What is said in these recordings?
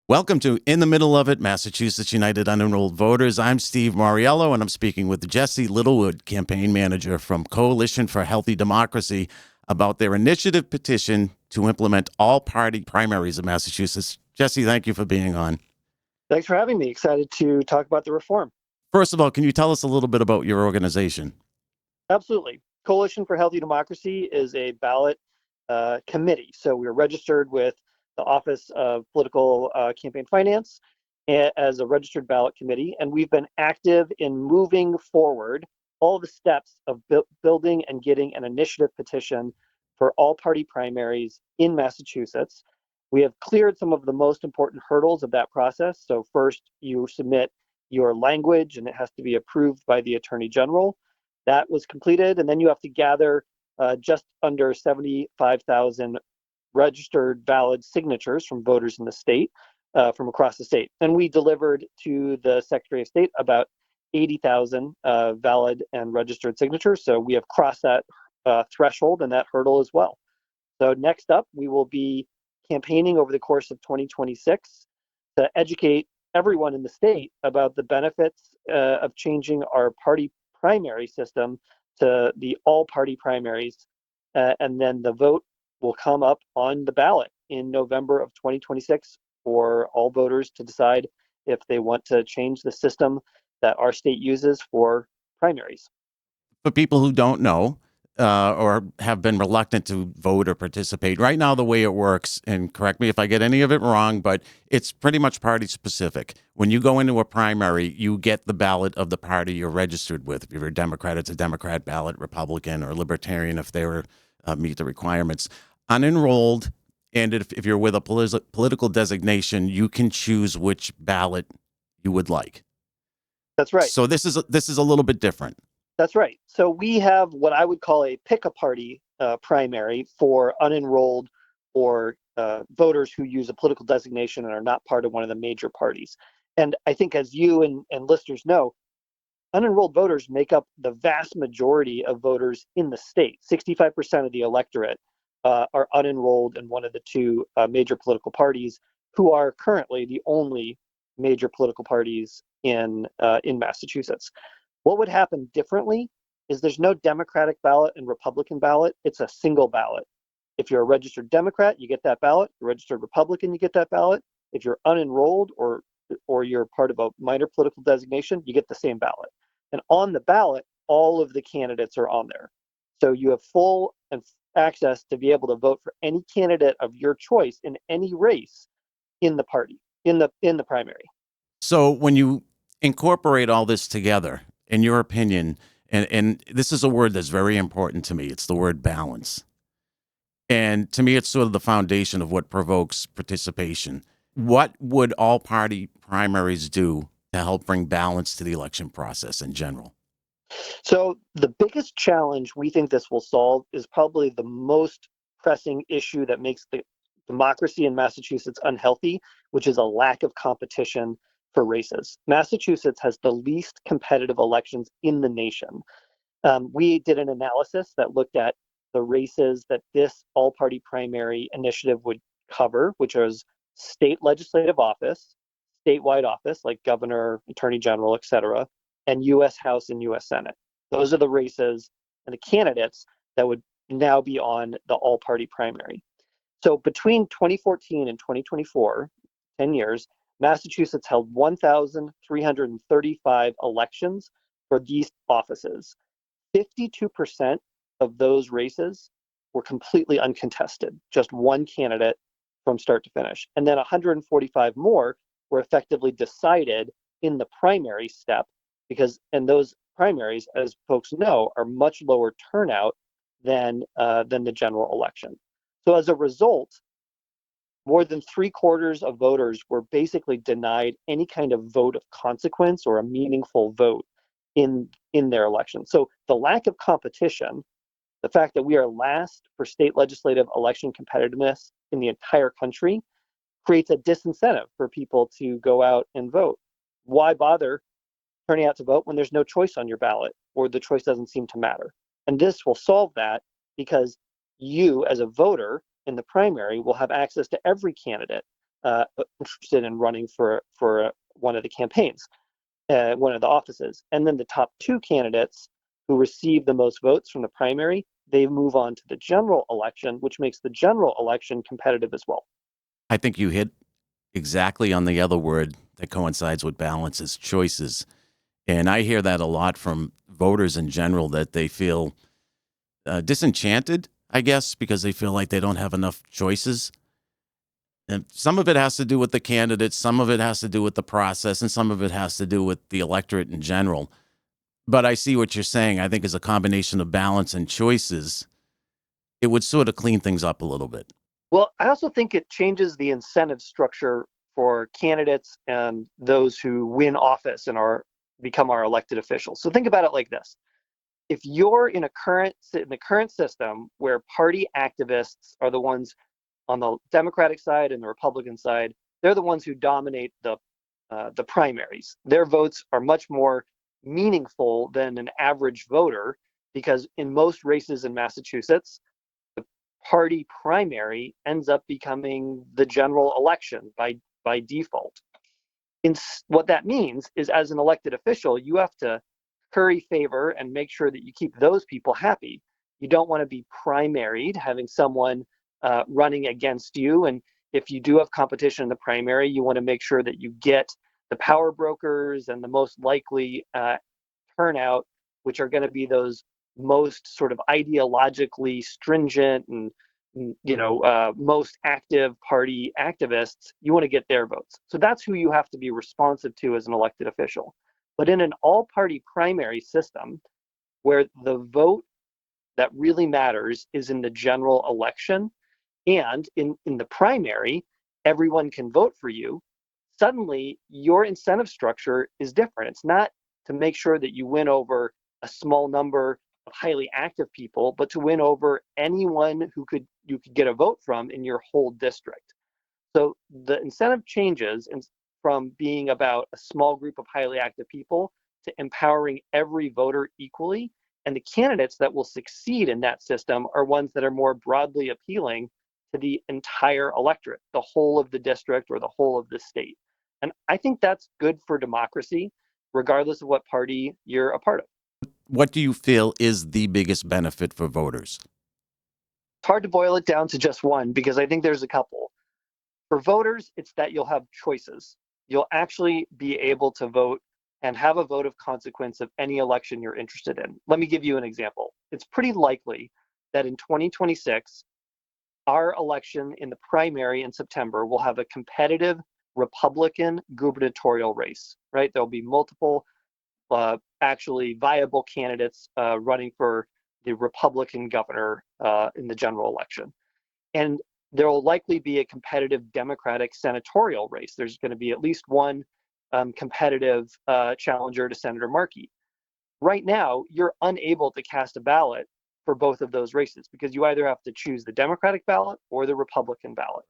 Welcome to In the Middle of It, Massachusetts United Unenrolled Voters. I'm Steve Mariello, and I'm speaking with Jesse Littlewood, campaign manager from Coalition for Healthy Democracy, about their initiative petition to implement all-party primaries in Massachusetts. Jesse, thank you for being on. Thanks for having me. Excited to talk about the reform. First of all, can you tell us a little bit about your organization? Absolutely. Coalition for Healthy Democracy is a ballot committee. So we're registered with the Office of Political Campaign Finance as a registered ballot committee. And we've been active in moving forward all the steps of building and getting an initiative petition for all party primaries in Massachusetts. We have cleared some of the most important hurdles of that process. So first, you submit your language and it has to be approved by the Attorney General. That was completed, and then you have to gather just under 75,000 registered valid signatures from voters in the state, from across the state. And we delivered to the Secretary of State about 80,000 valid and registered signatures. So we have crossed that threshold and that hurdle as well. So next up, we will be campaigning over the course of 2026 to educate everyone in the state about the benefits of changing our party primary system to the all-party primaries, and then the vote will come up on the ballot in November of 2026 for all voters to decide if they want to change the system that our state uses for primaries. For people who don't know, or have been reluctant to vote or participate. Right now, the way it works, and correct me if I get any of it wrong, but it's pretty much party specific. When you go into a primary, you get the ballot of the party you're registered with. If you're a Democrat, it's a Democrat ballot, Republican, or Libertarian if they were meet the requirements. Unenrolled, and if you're with a political designation, you can choose which ballot you would like. That's right. So this is a little bit different. That's right. So we have what I would call a pick-a-party primary for unenrolled or voters who use a political designation and are not part of one of the major parties. And I think, as you and listeners know, unenrolled voters make up the vast majority of voters in the state. 65% of the electorate are unenrolled in one of the two major political parties, who are currently the only major political parties in Massachusetts. What would happen differently is there's no Democratic ballot and Republican ballot. It's a single ballot. If you're a registered Democrat, you get that ballot. If you're a registered Republican, you get that ballot. If you're unenrolled or you're part of a minor political designation, you get the same ballot. And on the ballot, all of the candidates are on there. So you have full access to be able to vote for any candidate of your choice in any race in the party, in the primary. So when you incorporate all this together, in your opinion, and this is a word that's very important to me, it's the word balance. And to me, it's sort of the foundation of what provokes participation. What would all party primaries do to help bring balance to the election process in general? So the biggest challenge we think this will solve is probably the most pressing issue that makes the democracy in Massachusetts unhealthy, which is a lack of competition for races. Massachusetts has the least competitive elections in the nation. We did an analysis that looked at the races that this all-party primary initiative would cover, which was state legislative office, statewide office like governor, attorney general, et cetera, and U.S. House and U.S. Senate. Those are the races and the candidates that would now be on the all-party primary. So between 2014 and 2024, 10 years, Massachusetts held 1,335 elections for these offices. 52% of those races were completely uncontested, just one candidate from start to finish. And then 145 more were effectively decided in the primary step, and those primaries, as folks know, are much lower turnout than the general election. So as a result, more than 3/4 of voters were basically denied any kind of vote of consequence or a meaningful vote in their election. So the lack of competition, the fact that we are last for state legislative election competitiveness in the entire country, creates a disincentive for people to go out and vote. Why bother turning out to vote when there's no choice on your ballot or the choice doesn't seem to matter? And this will solve that, because you, as a voter in the primary, will have access to every candidate interested in running for one of the campaigns, one of the offices. And then the top two candidates who receive the most votes from the primary, they move on to the general election, which makes the general election competitive as well. I think you hit exactly on the other word that coincides with balance is choices. And I hear that a lot from voters in general, that they feel disenchanted, I guess, because they feel like they don't have enough choices. And some of it has to do with the candidates, some of it has to do with the process, and some of it has to do with the electorate in general. But I see what you're saying. I think as a combination of balance and choices, it would sort of clean things up a little bit. Well, I also think it changes the incentive structure for candidates and those who win office and become our elected officials. So think about it like this. If you're in the current system where party activists are the ones on the Democratic side and the Republican side, they're the ones who dominate the primaries. Their votes are much more meaningful than an average voter, because in most races in Massachusetts, the party primary ends up becoming the general election by default. What that means is, as an elected official, you have to curry favor and make sure that you keep those people happy. You don't want to be primaried, having someone running against you. And if you do have competition in the primary, you want to make sure that you get the power brokers and the most likely turnout, which are going to be those most sort of ideologically stringent and most active party activists. You want to get their votes. So that's who you have to be responsive to as an elected official. But in an all-party primary system, where the vote that really matters is in the general election, and in the primary, everyone can vote for you, suddenly your incentive structure is different. It's not to make sure that you win over a small number of highly active people, but to win over anyone who you could get a vote from in your whole district. So the incentive changes from being about a small group of highly active people to empowering every voter equally. And the candidates that will succeed in that system are ones that are more broadly appealing to the entire electorate, the whole of the district or the whole of the state. And I think that's good for democracy, regardless of what party you're a part of. What do you feel is the biggest benefit for voters? It's hard to boil it down to just one, because I think there's a couple. For voters, it's that you'll have choices. You'll actually be able to vote and have a vote of consequence of any election you're interested in. Let me give you an example. It's pretty likely that in 2026, our election in the primary in September will have a competitive Republican gubernatorial race, right? There'll be multiple actually viable candidates running for the Republican governor in the general election. And there will likely be a competitive Democratic senatorial race. There's going to be at least one competitive challenger to Senator Markey. Right now, you're unable to cast a ballot for both of those races, because you either have to choose the Democratic ballot or the Republican ballot.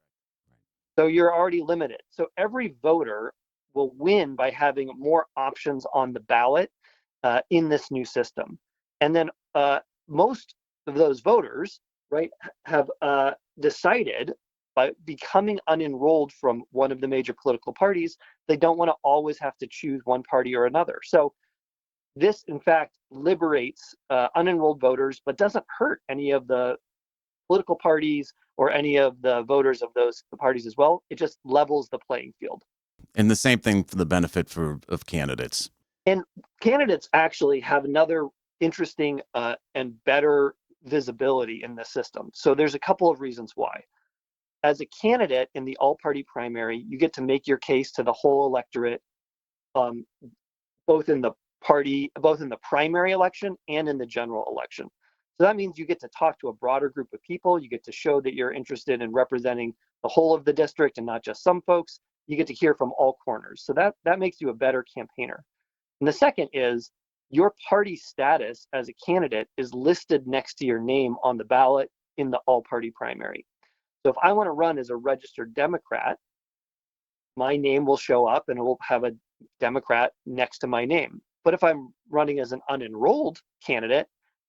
So you're already limited. So every voter will win by having more options on the ballot in this new system. And then most of those voters, right, have decided, by becoming unenrolled from one of the major political parties, they don't want to always have to choose one party or another. So this, in fact, liberates unenrolled voters, but doesn't hurt any of the political parties or any of the voters of those parties as well. It just levels the playing field. And the same thing for the benefit of candidates. And candidates actually have another interesting and better visibility in this system. So there's a couple of reasons why. As a candidate in the all-party primary, you get to make your case to the whole electorate, both in the primary election and in the general election. So that means you get to talk to a broader group of people. You get to show that you're interested in representing the whole of the district and not just some folks. You get to hear from all corners. So that makes you a better campaigner. And the second is, your party status as a candidate is listed next to your name on the ballot in the all-party primary. So if I want to run as a registered Democrat, my name will show up and it will have a Democrat next to my name. But if I'm running as an unenrolled candidate,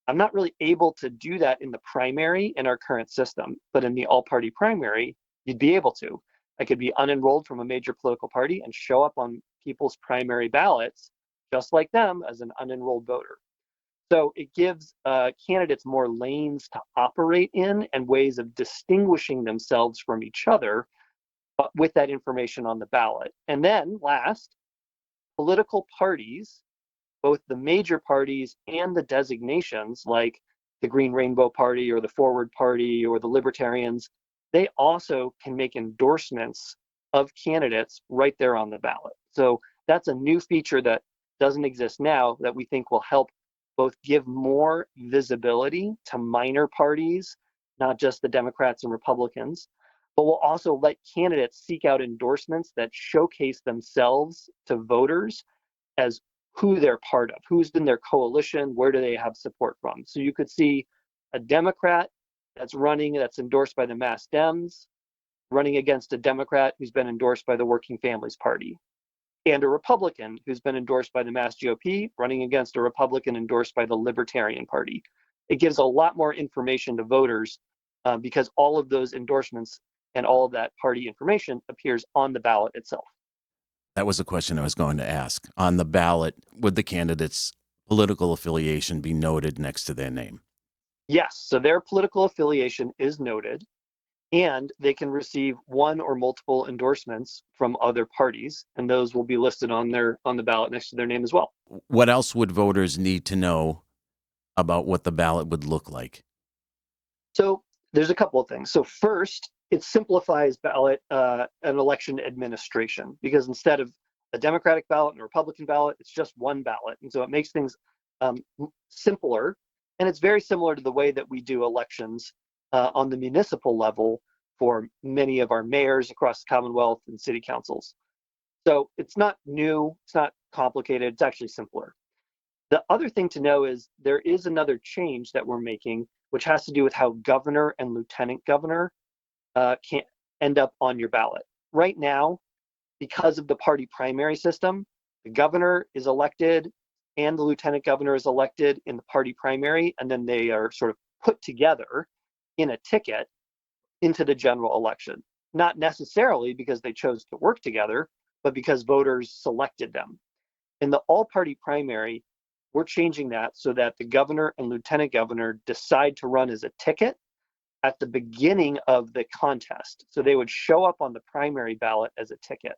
I'm not really able to do that in the primary in our current system. But in the all-party primary, you'd be able to. I could be unenrolled from a major political party and show up on people's primary ballots just like them as an unenrolled voter. So it gives candidates more lanes to operate in and ways of distinguishing themselves from each other, but with that information on the ballot. And then last, political parties, both the major parties and the designations like the Green Rainbow Party or the Forward Party or the Libertarians, they also can make endorsements of candidates right there on the ballot. So that's a new feature that doesn't exist now that we think will help both give more visibility to minor parties, not just the Democrats and Republicans, but will also let candidates seek out endorsements that showcase themselves to voters as who they're part of, who's in their coalition, where do they have support from. So you could see a Democrat that's running, that's endorsed by the Mass Dems, running against a Democrat who's been endorsed by the Working Families Party, and a Republican who's been endorsed by the Mass GOP, running against a Republican endorsed by the Libertarian Party. It gives a lot more information to voters because all of those endorsements and all of that party information appears on the ballot itself. That was a question I was going to ask. On the ballot, would the candidate's political affiliation be noted next to their name? Yes, so their political affiliation is noted, and they can receive one or multiple endorsements from other parties, and those will be listed on the ballot next to their name as well. What else would voters need to know about what the ballot would look like? So there's a couple of things. So first, it simplifies ballot an election administration because instead of a Democratic ballot and a Republican ballot, it's just one ballot, and so it makes things simpler. And it's very similar to the way that we do elections on the municipal level for many of our mayors across the Commonwealth and city councils. So it's not new, it's not complicated, it's actually simpler. The other thing to know is there is another change that we're making, which has to do with how governor and lieutenant governor can end up on your ballot. Right now, because of the party primary system, the governor is elected and the lieutenant governor is elected in the party primary, and then they are sort of put together in a ticket into the general election. Not necessarily because they chose to work together, but because voters selected them. In the all-party primary, we're changing that so that the governor and lieutenant governor decide to run as a ticket at the beginning of the contest. So they would show up on the primary ballot as a ticket.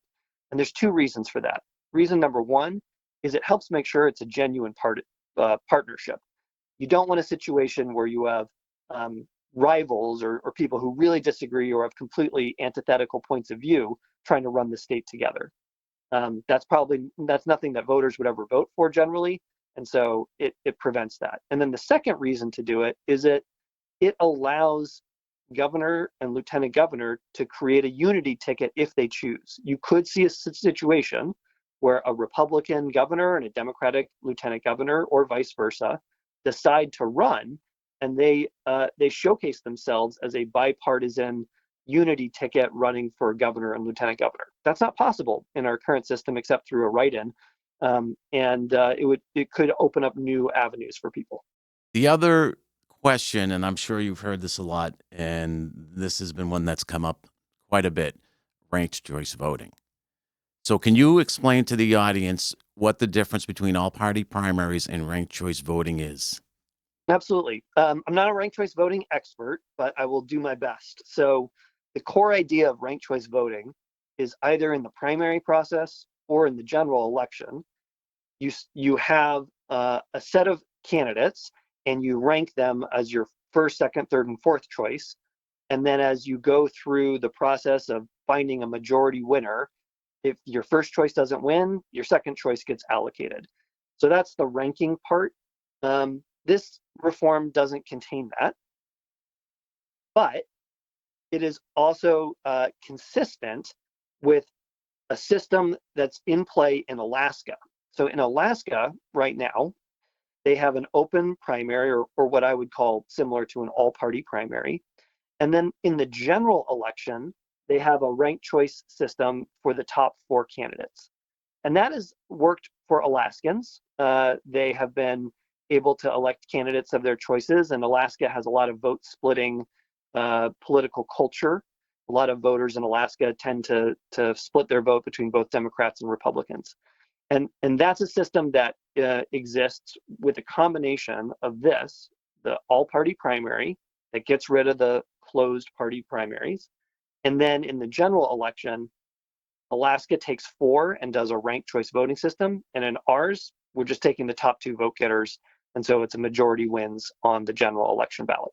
And there's two reasons for that. Reason number one is it helps make sure it's a genuine partnership. You don't want a situation where you have rivals or people who really disagree or have completely antithetical points of view trying to run the state together. That's nothing that voters would ever vote for generally. And so it prevents that. And then the second reason to do it is it allows governor and lieutenant governor to create a unity ticket if they choose. You could see a situation where a Republican governor and a Democratic lieutenant governor or vice versa decide to run, and they showcase themselves as a bipartisan unity ticket running for governor and lieutenant governor. That's not possible in our current system except through a write-in, and it could open up new avenues for people. The other question, and I'm sure you've heard this a lot, and this has been one that's come up quite a bit, ranked choice voting. So can you explain to the audience what the difference between all-party primaries and ranked choice voting is? Absolutely. I'm not a ranked choice voting expert, but I will do my best. So the core idea of ranked choice voting is either in the primary process or in the general election. You have a set of candidates and you rank them as your first, second, third, and fourth choice. And then as you go through the process of finding a majority winner, if your first choice doesn't win, your second choice gets allocated. So that's the ranking part. This reform doesn't contain that, but it is also consistent with a system that's in play in Alaska. So in Alaska right now, they have an open primary or what I would call similar to an all-party primary. And then in the general election, they have a ranked choice system for the top 4 candidates. And that has worked for Alaskans. They have been able to elect candidates of their choices, and Alaska has a lot of vote splitting political culture A lot of voters in Alaska tend to split their vote between both Democrats and Republicans. And that's a system that exists with a combination of this, the all-party primary that gets rid of the closed party primaries. And then in the general election, Alaska takes 4 and does a ranked choice voting system. And in ours, we're just taking the top 2 vote getters. And so it's a majority wins on the general election ballot.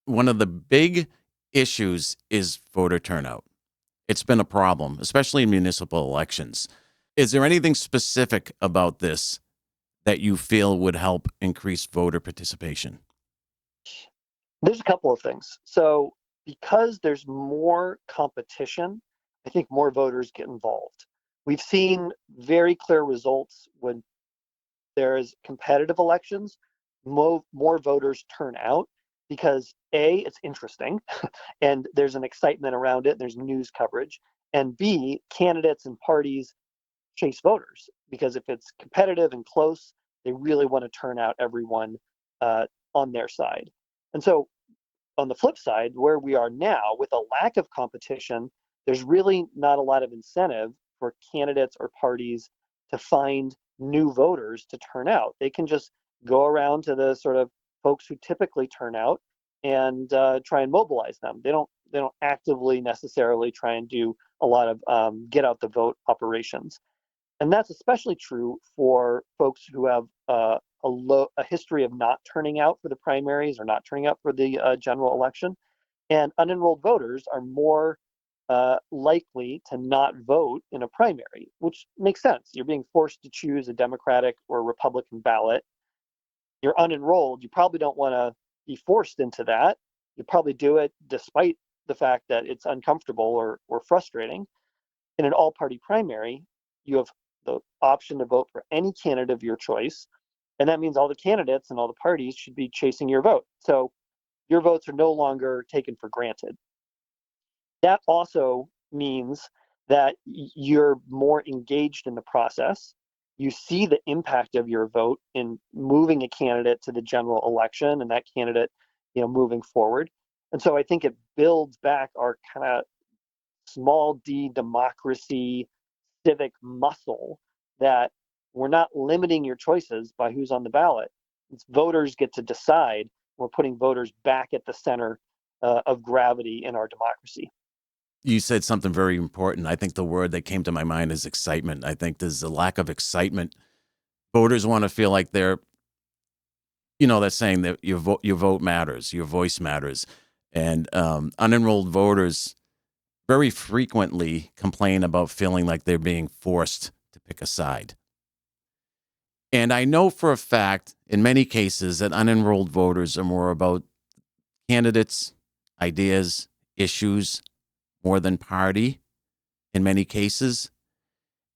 One of the big issues is voter turnout. It's been a problem, especially in municipal elections. Is there anything specific about this that you feel would help increase voter participation? There's a couple of things. So because there's more competition, I think more voters get involved. We've seen very clear results when there's competitive elections, more voters turn out because A, it's interesting and there's an excitement around it, there's news coverage, and B, candidates and parties chase voters because if it's competitive and close, they really want to turn out everyone on their side. And so on the flip side, where we are now with a lack of competition, there's really not a lot of incentive for candidates or parties to find new voters to turn out. They can just go around to the sort of folks who typically turn out and try and mobilize them. They don't actively necessarily try and do a lot of get out the vote operations. And that's especially true for folks who have a history of not turning out for the primaries or not turning out for the general election. And unenrolled voters are more likely to not vote in a primary, which makes sense. You're being forced to choose a Democratic or Republican ballot. You're unenrolled. You probably don't want to be forced into that. You probably do it despite the fact that it's uncomfortable or frustrating. In an all-party primary, you have the option to vote for any candidate of your choice. And that means all the candidates and all the parties should be chasing your vote. So your votes are no longer taken for granted. That also means that you're more engaged in the process. You see the impact of your vote in moving a candidate to the general election and that candidate, moving forward. And so I think it builds back our kind of small d democracy civic muscle that we're not limiting your choices by who's on the ballot. It's voters get to decide. We're putting voters back at the center of gravity in our democracy. You said something very important. I think the word that came to my mind is excitement. I think there's a lack of excitement. Voters want to feel like they're, that saying that your vote matters, your voice matters. And unenrolled voters very frequently complain about feeling like they're being forced to pick a side. And I know for a fact, in many cases, that unenrolled voters are more about candidates, ideas, issues, more than party in many cases.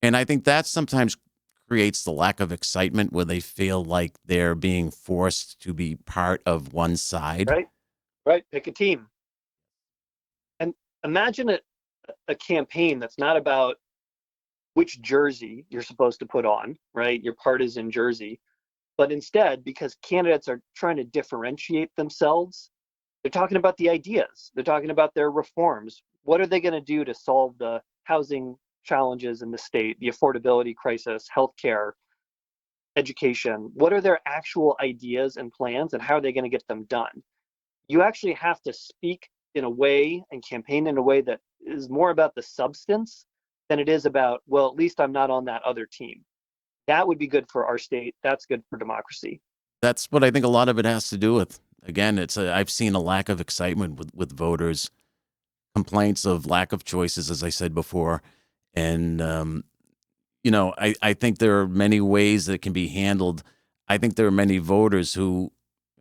And I think that sometimes creates the lack of excitement where they feel like they're being forced to be part of one side. Right. Pick a team. And imagine a campaign that's not about which jersey you're supposed to put on, right? Your partisan jersey. But instead, because candidates are trying to differentiate themselves, they're talking about the ideas. They're talking about their reforms. What are they going to do to solve the housing challenges in the state, the affordability crisis, healthcare, education? What are their actual ideas and plans, and how are they going to get them done? You actually have to speak in a way and campaign in a way that is more about the substance than it is about, well, at least I'm not on that other team. That would be good for our state. That's good for democracy. That's what I think a lot of it has to do with. Again, I've seen a lack of excitement with voters, complaints of lack of choices, as I said before. And, I think there are many ways that it can be handled. I think there are many voters who,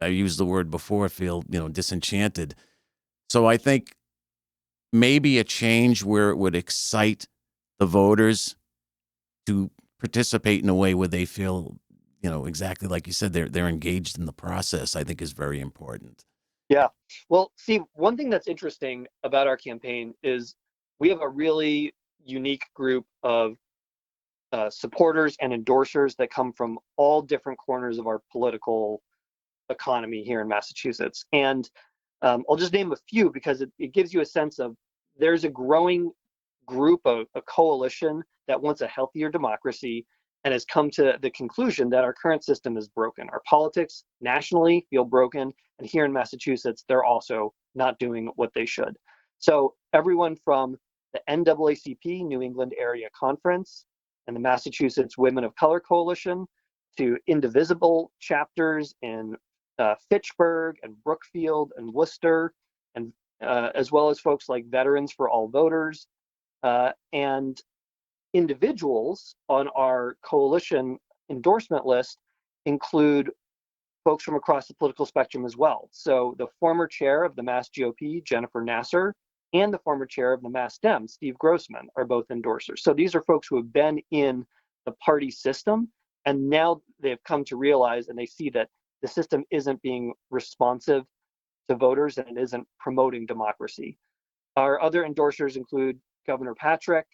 I used the word before, feel, disenchanted. So I think maybe a change where it would excite the voters to participate in a way where they feel, exactly like you said, they're engaged in the process, I think is very important. Yeah. Well, see, one thing that's interesting about our campaign is we have a really unique group of supporters and endorsers that come from all different corners of our political economy here in Massachusetts. And I'll just name a few because it gives you a sense of there's a growing group, a coalition that wants a healthier democracy and has come to the conclusion that our current system is broken. Our politics nationally feel broken, and here in Massachusetts, they're also not doing what they should. So everyone from the NAACP, New England Area Conference, and the Massachusetts Women of Color Coalition, to indivisible chapters in Fitchburg and Brookfield and Worcester, and as well as folks like Veterans for All Voters, and individuals on our coalition endorsement list include folks from across the political spectrum as well. So the former chair of the Mass GOP, Jennifer Nasser, and the former chair of the Mass Dem, Steve Grossman, are both endorsers. So these are folks who have been in the party system, and now they've come to realize and they see that the system isn't being responsive to voters and it isn't promoting democracy. Our other endorsers include Governor Patrick,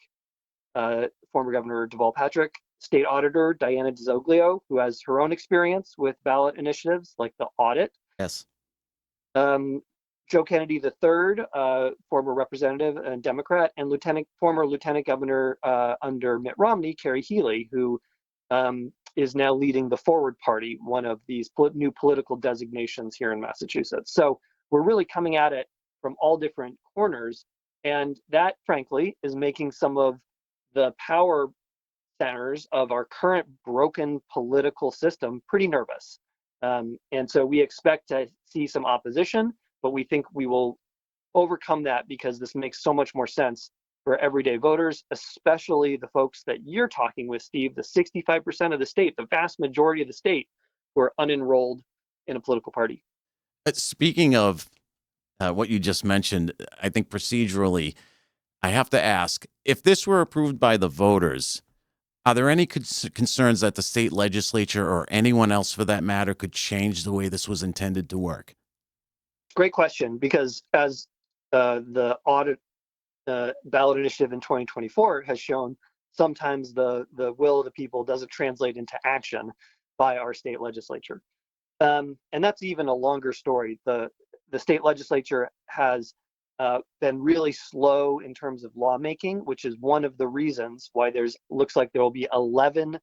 former Governor Deval Patrick, State Auditor Diana DiZoglio, who has her own experience with ballot initiatives like the audit. Yes. Joe Kennedy III, former representative and Democrat, and former Lieutenant Governor under Mitt Romney, Carrie Healy, who is now leading the Forward Party, one of these new political designations here in Massachusetts. So we're really coming at it from all different corners, and that, frankly, is making some of the power centers of our current broken political system pretty nervous. And so we expect to see some opposition, but we think we will overcome that because this makes so much more sense for everyday voters, especially the folks that you're talking with, Steve, the 65% of the state, the vast majority of the state, who are unenrolled in a political party. Speaking of what you just mentioned, I think procedurally, I have to ask, if this were approved by the voters, are there any concerns that the state legislature or anyone else for that matter could change the way this was intended to work? Great question, because as the audit ballot initiative in 2024 has shown, sometimes the will of the people doesn't translate into action by our state legislature. And that's even a longer story. The state legislature has been really slow in terms of lawmaking, which is one of the reasons why looks like there will be 11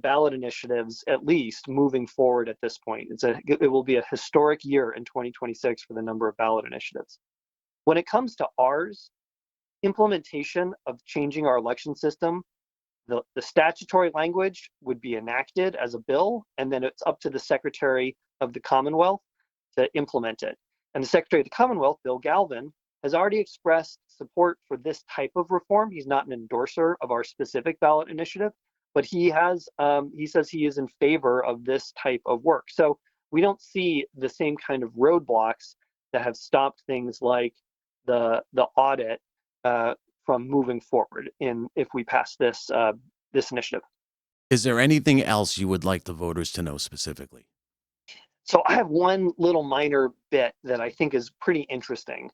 ballot initiatives at least moving forward at this point. It will be a historic year in 2026 for the number of ballot initiatives. When it comes to ours, implementation of changing our election system, the statutory language would be enacted as a bill, and then it's up to the Secretary of the Commonwealth to implement it. And the Secretary of the Commonwealth, Bill Galvin, has already expressed support for this type of reform. He's not an endorser of our specific ballot initiative, but he says he is in favor of this type of work. So we don't see the same kind of roadblocks that have stopped things like the audit from moving forward if we pass this initiative. Is there anything else you would like the voters to know specifically? So I have one little minor bit that I think is pretty interesting.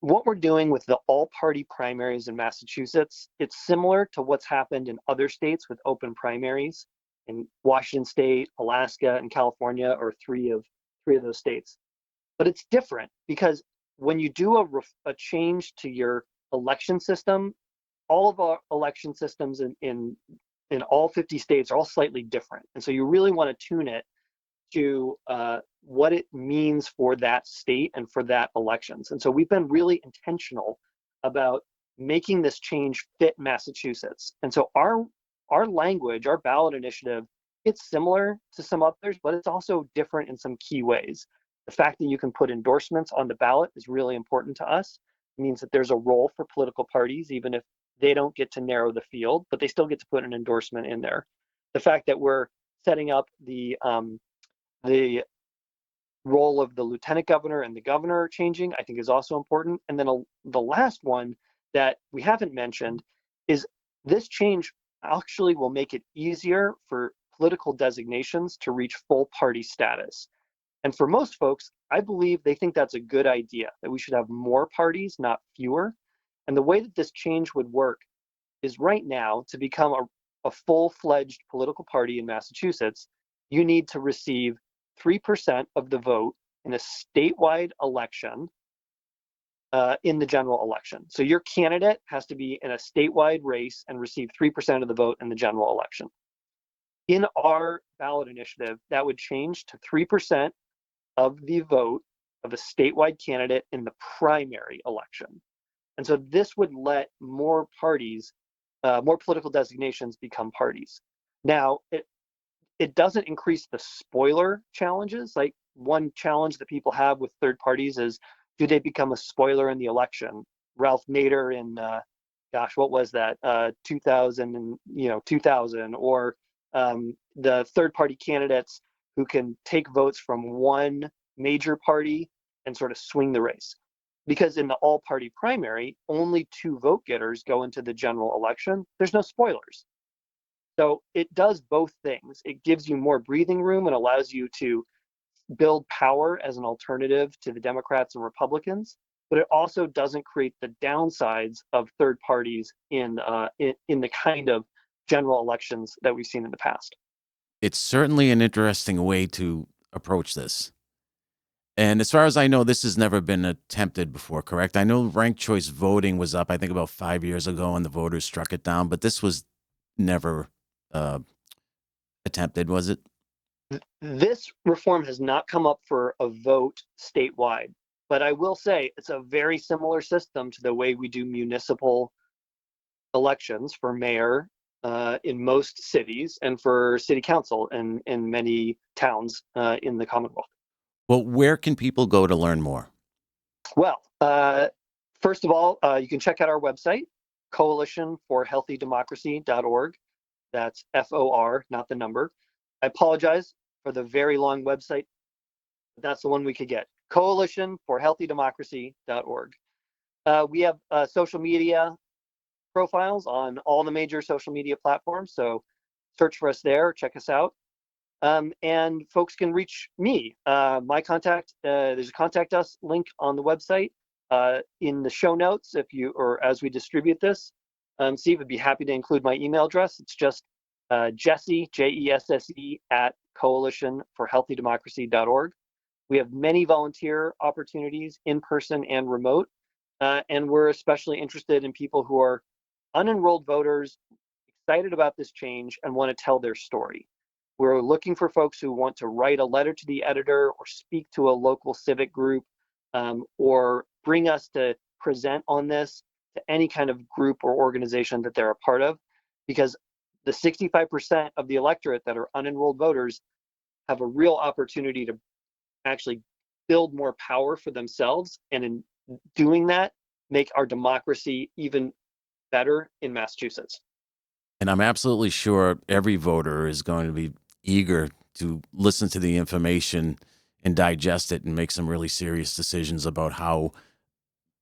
What we're doing with the all-party primaries in Massachusetts, it's similar to what's happened in other states with open primaries. In Washington State, Alaska, and California are three of those states. But it's different because when you do a change to your election system, all of our election systems in all 50 states are all slightly different. And so you really want to tune it to what it means for that state and for that elections. And so we've been really intentional about making this change fit Massachusetts. And so our language, our ballot initiative, it's similar to some others, but it's also different in some key ways. The fact that you can put endorsements on the ballot is really important to us. It means that there's a role for political parties, even if they don't get to narrow the field, but they still get to put an endorsement in there. The fact that we're setting up the role of the lieutenant governor and the governor changing, I think, is also important. And then the last one that we haven't mentioned is this change actually will make it easier for political designations to reach full party status. And for most folks, I believe they think that's a good idea, that we should have more parties, not fewer. And the way that this change would work is right now, to become a full-fledged political party in Massachusetts, you need to receive 3% of the vote in a statewide election in the general election. So your candidate has to be in a statewide race and receive 3% of the vote in the general election. In our ballot initiative, that would change to 3% of the vote of a statewide candidate in the primary election. And so this would let more parties, more political designations become parties. Now, it doesn't increase the spoiler challenges. Like one challenge that people have with third parties is, do they become a spoiler in the election? Ralph Nader in, what was that? 2000 and 2000, or the third party candidates who can take votes from one major party and sort of swing the race. Because in the all-party primary, only 2 vote getters go into the general election. There's no spoilers. So it does both things. It gives you more breathing room and allows you to build power as an alternative to the Democrats and Republicans, but it also doesn't create the downsides of third parties in the kind of general elections that we've seen in the past. It's certainly an interesting way to approach this. And as far as I know, this has never been attempted before, correct? I know ranked choice voting was up, I think, about 5 years ago, and the voters struck it down, but this was never attempted, was it? This reform has not come up for a vote statewide, but I will say it's a very similar system to the way we do municipal elections for mayor in most cities and for city council in many towns in the Commonwealth. Well, where can people go to learn more? Well, first of all, you can check out our website, coalitionforhealthydemocracy.org. That's FOR, not the number. I apologize for the very long website. That's the one we could get, coalitionforhealthydemocracy.org. We have social media profiles on all the major social media platforms, so search for us there, check us out. And folks can reach me. My contact, there's a contact us link on the website in the show notes or as we distribute this. Steve would be happy to include my email address. It's just Jesse, Jesse, at coalitionforhealthydemocracy.org. We have many volunteer opportunities in person and remote. And we're especially interested in people who are unenrolled voters, excited about this change, and want to tell their story. We're looking for folks who want to write a letter to the editor or speak to a local civic group or bring us to present on this to any kind of group or organization that they're a part of, because the 65% of the electorate that are unenrolled voters have a real opportunity to actually build more power for themselves, and in doing that, make our democracy even better in Massachusetts. And I'm absolutely sure every voter is going to be eager to listen to the information and digest it and make some really serious decisions about how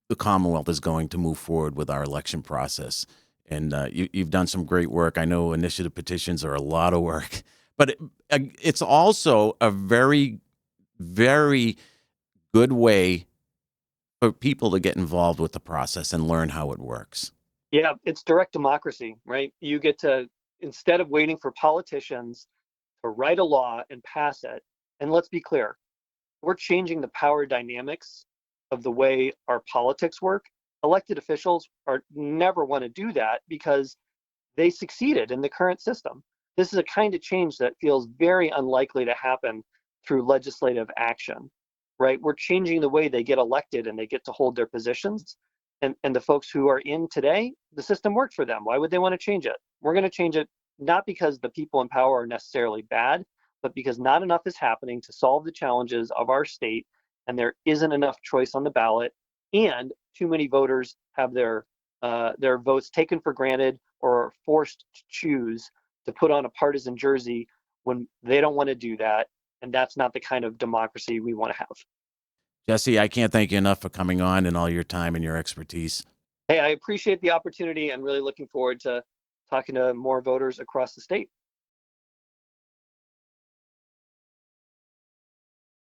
the Commonwealth is going to move forward with our election process. And you've done some great work. I know initiative petitions are a lot of work, but it's also a very, very good way for people to get involved with the process and learn how it works. Yeah, it's direct democracy, right? You get to, instead of waiting for politicians to write a law and pass it, and let's be clear, we're changing the power dynamics of the way our politics work. Elected officials never want to do that because they succeeded in the current system. This is a kind of change that feels very unlikely to happen through legislative action, right? We're changing the way they get elected and they get to hold their positions. And the folks who are in today, the system worked for them. Why would they want to change it? We're going to change it not because the people in power are necessarily bad, but because not enough is happening to solve the challenges of our state, and there isn't enough choice on the ballot, and too many voters have their votes taken for granted or are forced to choose to put on a partisan jersey when they don't want to do that, and that's not the kind of democracy we want to have. Jesse, I can't thank you enough for coming on and all your time and your expertise. Hey, I appreciate the opportunity and really looking forward to talking to more voters across the state.